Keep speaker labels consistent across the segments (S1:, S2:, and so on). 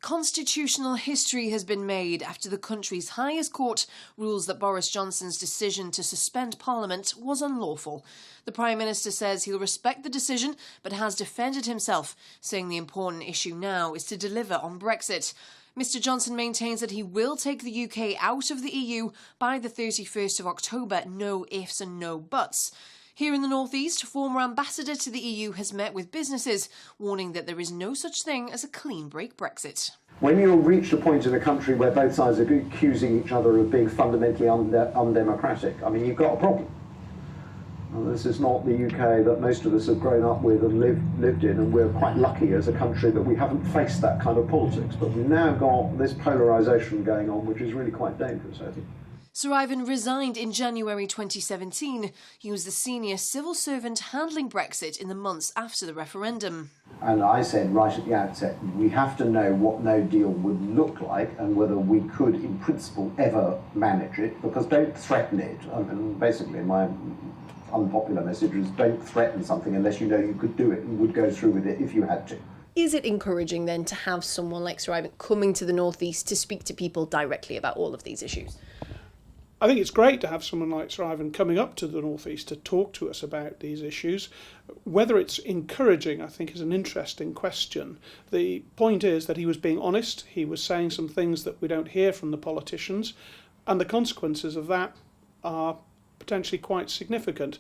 S1: Constitutional history has been made after the country's highest court rules that Boris Johnson's decision to suspend Parliament was unlawful. The Prime Minister says he'll respect the decision, but has defended himself, saying the important issue now is to deliver on Brexit. Mr Johnson maintains that he will take the UK out of the EU by the 31st of October, no ifs and no buts. Here in the North East, former ambassador to the EU has met with businesses, warning that there is no such thing as a clean break Brexit.
S2: When you reach a point in a country where both sides are accusing each other of being fundamentally undemocratic, I mean, you've got a problem. And this is not the UK that most of us have grown up with and lived in, and we're quite lucky as a country that we haven't faced that kind of politics. But we've now got this polarisation going on, which is really quite dangerous, I think.
S1: Sir Ivan resigned in January 2017. He was the senior civil servant handling Brexit in the months after the referendum.
S2: And I said right at the outset, we have to know what no deal would look like and whether we could, in principle, ever manage it, because don't threaten it. And basically, my unpopular message is don't threaten something unless you know you could do it and would go through with it if you had to.
S3: Is it encouraging then to have someone like Sir Ivan coming to the North East to speak to people directly about all of these issues?
S4: I think it's great to have someone like Sir Ivan coming up to the North East to talk to us about these issues. Whether it's encouraging, I think, is an interesting question. The point is that he was being honest, he was saying some things that we don't hear from the politicians, and the consequences of that are potentially quite significant.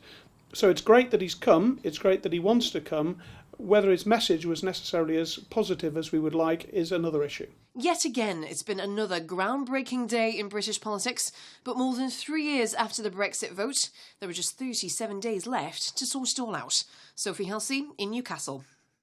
S4: So it's great that he's come, it's great that he wants to come. Whether his message was necessarily as positive as we would like is another issue.
S1: Yet again, it's been another groundbreaking day in British politics, but more than 3 years after the Brexit vote, there are just 37 days left to sort it all out. Sophie Halsey in Newcastle.